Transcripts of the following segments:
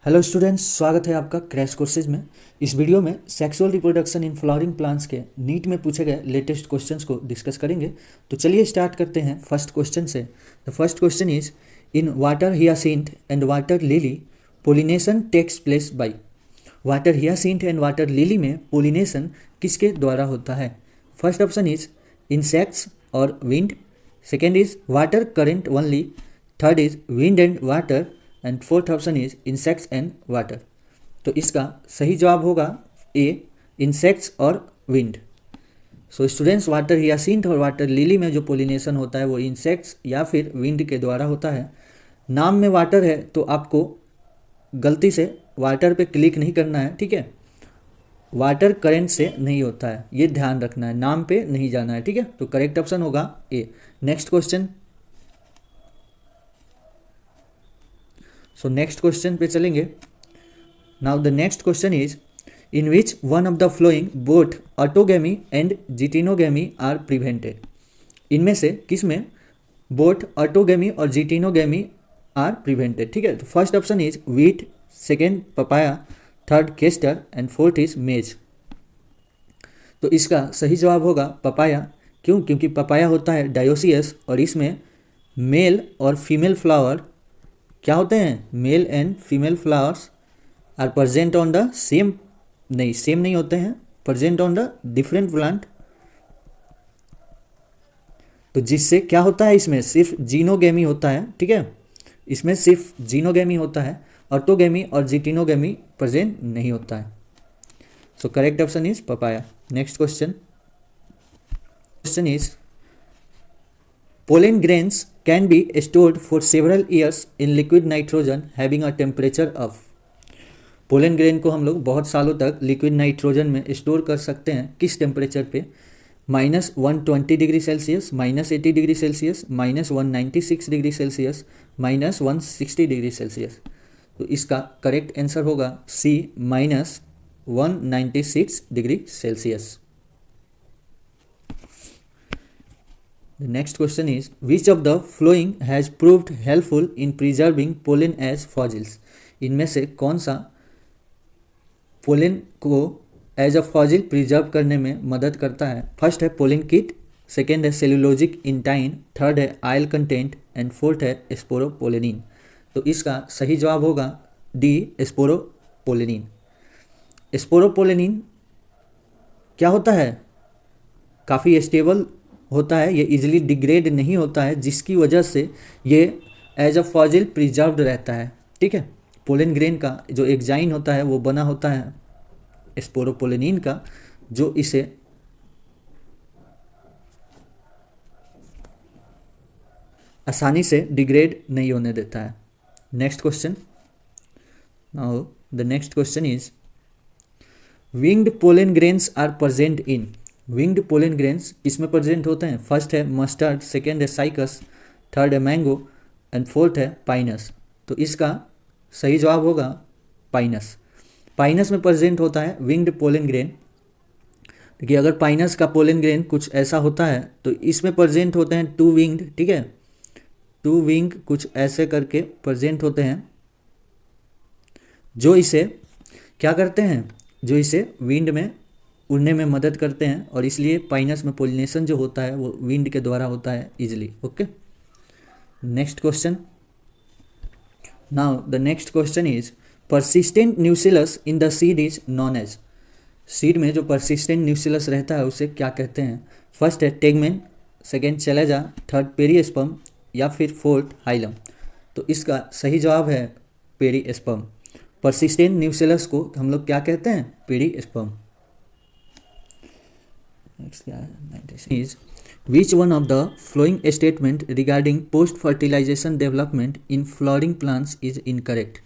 Hello students, स्वागत है आपका क्रैश कोर्सेज में। इस वीडियो में sexual reproduction in flowering plants के नीट में पूछे गए लेटेस्ट क्वेश्चंस को डिस्कस करेंगे। तो चलिए स्टार्ट करते हैं फर्स्ट क्वेश्चन से। The first question is, in water hyacinth and water lily pollination takes place by. Water hyacinth and water lily में पोलिनेशन किसके द्वारा होता है? फर्स्ट ऑप्शन इज इंसेक्ट्स और wind, second is water current only, third is wind and water and fourth option is insects and water. तो इसका सही जवाब होगा ए, इंसेक्ट्स और wind. So students, water hyacinth और वाटर लिली में जो पोलिनेशन होता है वो इंसेक्ट्स या फिर विंड के द्वारा होता है। नाम में वाटर है तो आपको गलती से वाटर पे क्लिक नहीं करना है, ठीक है। वाटर करंट से नहीं होता है, ये ध्यान रखना है, नाम पे नहीं जाना है, ठीक है। तो करेक्ट ऑप्शन होगा A. Next question. So next question पे चलेंगे। Now the next question is, in which one of the following both autogamy and geitonogamy are prevented. इनमें से किस में बोथ ऑटोगेमी और जिटिनोगेमी आर प्रिवेंटेड, ठीक है। तो first option is wheat, second papaya, third castor and fourth is maize. तो इसका सही जवाब होगा पपाया। क्यों? क्योंकि पपाया होता है डायोसियस और इसमें मेल और फीमेल फ्लावर क्या होते हैं? Male and female flowers are present on the same, नहीं सेम नहीं होते हैं, present on the different plant. तो जिससे क्या होता है, इसमें सिर्फ जीनोगेमी होता है, ठीक है। इसमें सिर्फ जीनोगेमी होता है, ऑटोगेमी और जिटिनोगेमी प्रेजेंट नहीं होता है। So correct option is papaya. Next question. Question is, pollen grains can be stored for several years in liquid nitrogen having a temperature of। Pollen grain को हम लोग बहुत सालों तक लिक्विड नाइट्रोजन में स्टोर कर सकते हैं। किस टेम्परेचर पे? -120 degree Celsius, -80 degree Celsius, -196 degree Celsius, -160 degree Celsius. तो इसका करेक्ट आंसर होगा सी, -196 degree Celsius. The next question is, which of the following has proved helpful in preserving pollen as fossils? इनमें से कौन सा पोलन को एज अ फॉजिल प्रिजर्व करने में मदद करता है? फर्स्ट है पोलन किट, सेकेंड है सेलुलोजिक इंटाइन, थर्ड है आयल कंटेंट एंड फोर्थ है स्पोरोपोलेनिन। तो इसका सही जवाब होगा डी, स्पोरोपोलेनिन। स्पोरोपोलेनिन क्या होता है? काफ़ी स्टेबल होता है, ये इजीली डिग्रेड नहीं होता है, जिसकी वजह से ये एज अ फॉजिल प्रिजर्व्ड रहता है, ठीक है। पोलन ग्रेन का जो एग्जाइन होता है वो बना होता है स्पोरोपोलेनिन का, जो इसे आसानी से डिग्रेड नहीं होने देता है। Next question. Now the next question is, winged pollen grains are present in. Winged pollen grains किसमें प्रेजेंट होते हैं? फर्स्ट है मस्टर्ड, सेकेंड है साइकस, थर्ड है मैंगो एंड फोर्थ है पाइनस। तो इसका सही जवाब होगा पाइनस। पाइनस में प्रेजेंट होता है विंग्ड पोलन ग्रेन। देखिए, अगर पाइनस का पोलन ग्रेन कुछ ऐसा होता है तो इसमें प्रेजेंट होते हैं टू विंग्ड, ठीक है। टू विंग कुछ ऐसे करके प्रेजेंट होते हैं, जो इसे क्या करते हैं? जो इसे विंड में उड़ने में मदद करते हैं, और इसलिए पाइनस में पोलिनेशन जो होता है वो विंड के द्वारा होता है easily. Okay, next question. Now the next question is, persistent nucellus in the seed is known as. Seed में जो परसिस्टेंट न्यूसिलस रहता है उसे क्या कहते हैं? फर्स्ट है टेगमेन, सेकेंड चेलेजा, थर्ड पेरीस्पर्म या फिर फोर्थ हाइलम। तो इसका सही जवाब है पेरीस्पर्म। परसिस्टेंट न्यूसिलस को हम लोग क्या कहते हैं? पेरीस्पर्म। is which one of the following statement regarding post fertilization development in flowering plants is incorrect?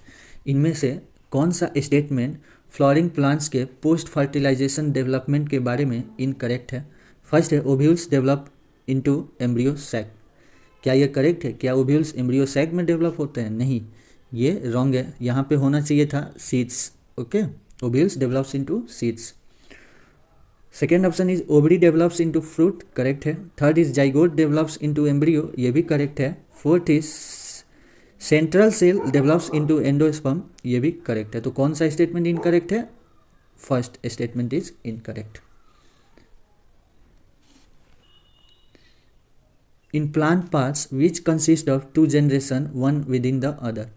इनमें से कौन सा स्टेटमेंट फ्लोरिंग प्लांट्स के पोस्ट फर्टिलाइजेशन डेवलपमेंट के बारे में इनकरेक्ट है? फर्स्ट है ovules develop into embryo sac. क्या ये करेक्ट है? क्या ओव्यूल्स एम्ब्रियो सैक में डेवलप होते हैं? नहीं, ये रॉन्ग है। यहाँ पे होना चाहिए था seeds. Okay, ovules develops into seeds. Second option is ovary develops into fruit, correct है। Third is zygote develops into embryo, ये भी करेक्ट है। Fourth is central cell develops into endosperm, ये भी करेक्ट है। तो कौन सा स्टेटमेंट इनकरेक्ट है? First statement is incorrect. In plant parts which consist of two generation one within the other,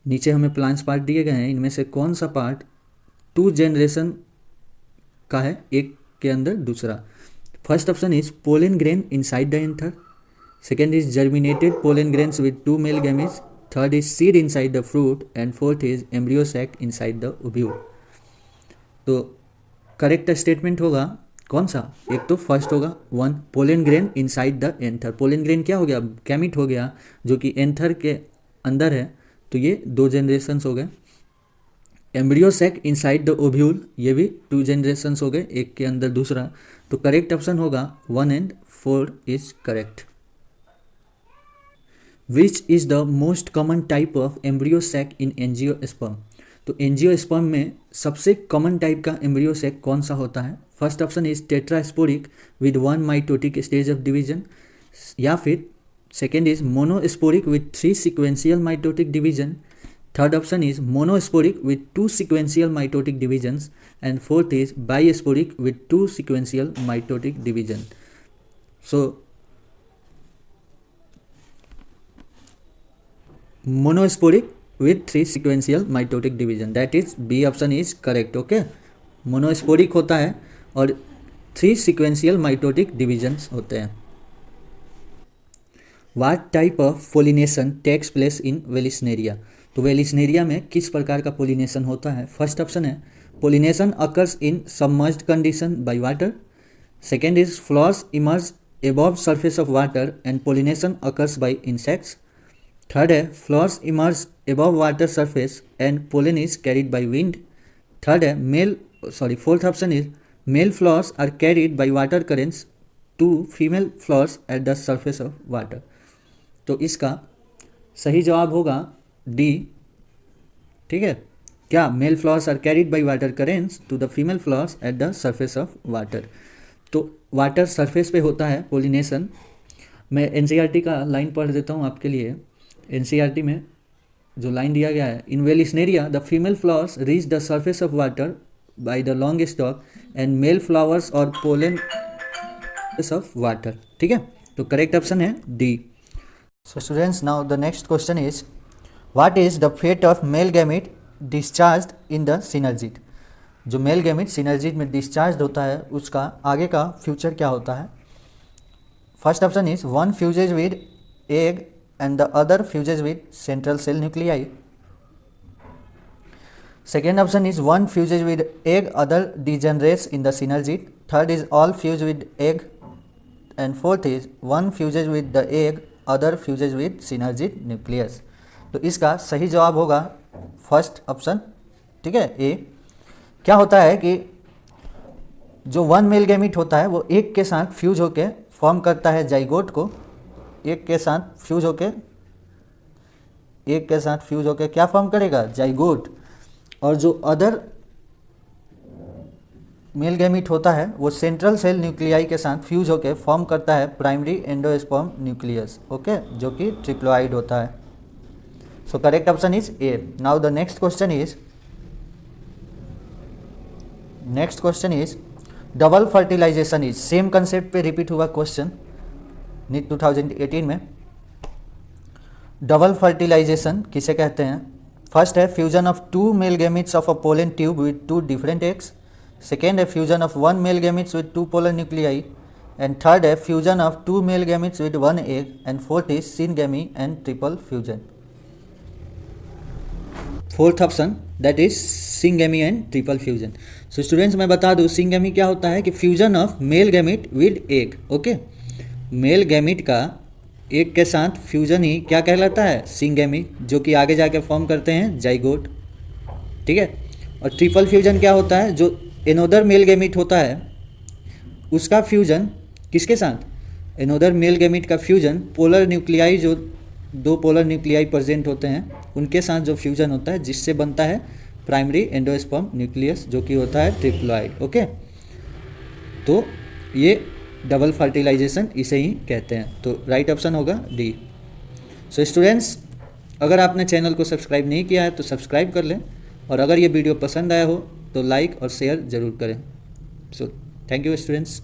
नीचे हमें प्लांट्स पार्ट दिए गए हैं, इनमें से कौन सा पार्ट टू जनरेशन का है, एक के अंदर दूसरा? First option is pollen grain inside the anther, second is germinated pollen grains with two male gametes, third is seed inside the fruit and fourth is embryo sac inside the ovule. तो correct statement होगा कौन सा? एक तो first होगा 1 pollen grain inside the anther. Pollen grain क्या हो गया? गैमिट हो गया जो कि एंथर के अंदर है, तो ये 2 जनरेशन्स हो गए। Embryo sac inside the ovule, ये भी 2 जनरेशन्स हो गए, एक के अंदर दूसरा। तो करेक्ट ऑप्शन होगा 1 and 4 is correct. Which is the most common type of embryo sac in angiosperm, तो एंजियोस्पर्म में सबसे कॉमन टाइप का एम्ब्रियो सैक कौन सा होता है? First option is tetrasporic with 1 mitotic stage of division, या फिर second is monosporic with 3 sequential mitotic division, third option is monosporic with 2 sequential mitotic divisions, and fourth is bisporic with 2 sequential mitotic division. So monosporic with 3 sequential mitotic division, that is B option is correct। Okay, monosporic होता है और 3 sequential mitotic divisions होते हैं। What type of pollination takes place in Vallisneria, तो Vallisneria में किस प्रकार का पोलिनेशन होता है? फर्स्ट ऑप्शन है pollination occurs in submerged condition by water, second is flowers emerge above surface of water and pollination occurs by insects, third है flowers emerge above water surface and pollen is carried by wind, third है fourth option is male flowers are carried by water currents to female flowers at the surface of water। तो इसका सही जवाब होगा D. ठीक है, क्या male flowers are carried by water currents to the female flowers at the surface of water। तो water surface पे होता है पोलिनेशन। मैं एनसीईआरटी का लाइन पढ़ देता हूँ आपके लिए। एनसीईआरटी में जो लाइन दिया गया है, in Vallisneria the female flowers reach the surface of water by the long stalk and male flowers और पोलन ऑफ वाटर। ठीक है, तो करेक्ट ऑप्शन है D. So students, now the next question is what is the fate of male gamete discharged in the synergid. जो male gamete synergid में discharge होता है उसका आगे का फ्यूचर क्या होता है? First option is 1 fuses with egg and the other fuses with central cell nuclei, second option is 1 fuses with egg, other degenerates in the synergid, third is all fuse with egg, and fourth is 1 fuses with the egg, other fuses with synergid nucleus। तो इसका सही जवाब होगा first option. ठीक है, ए। क्या होता है कि जो 1 मेल गैमेट होता है वो एक के साथ फ्यूज होके फॉर्म करता है जाइगोट को, एक के साथ फ्यूज होके क्या फॉर्म करेगा? जाइगोट। और जो अदर मेल गैमेट होता है वो सेंट्रल सेल न्यूक्लियाई के साथ फ्यूज होके फॉर्म करता है प्राइमरी एंडोस्पर्म न्यूक्लियस, ओके, जो कि ट्रिप्लोइड होता है। So correct option is A. Now the next question is double fertilization is, same concept पे रिपीट हुआ क्वेश्चन नीट 2018 में। डबल फर्टिलाइजेशन किसे कहते हैं? फर्स्ट है fusion of 2 male gametes of a pollen tube with 2 different eggs, second है fusion of 1 male gametes with 2 polar nuclei, and third है fusion of 2 male gametes with 1 egg, and fourth is syngamy and triple fusion. Fourth option that is syngamy and triple fusion. So students, मैं बता दूं syngamy क्या होता है कि fusion of male gamete with egg. Okay, male gamete का एक के साथ फ्यूजन ही क्या कहलाता है? सिंगैमी, जो कि आगे जाके फॉर्म करते हैं जाइगोट। ठीक है, और ट्रिपल फ्यूजन क्या होता है? जो एनोदर मेल गैमेट होता है उसका फ्यूजन किसके साथ? एनोदर मेल गैमेट का फ्यूजन पोलर न्यूक्लियाई, जो 2 पोलर न्यूक्लियाई प्रेजेंट होते हैं उनके साथ जो फ्यूजन होता है जिससे बनता है प्राइमरी एंडोस्पर्म न्यूक्लियस, जो कि होता है ट्रिप्लॉइड। ओके, तो ये डबल फर्टिलाइजेशन इसे ही कहते हैं। तो राइट ऑप्शन होगा डी। सो स्टूडेंट्स, अगर आपने चैनल को सब्सक्राइब नहीं किया है तो सब्सक्राइब कर लें, और अगर ये वीडियो पसंद आया हो तो लाइक और शेयर ज़रूर करें। So thank you students.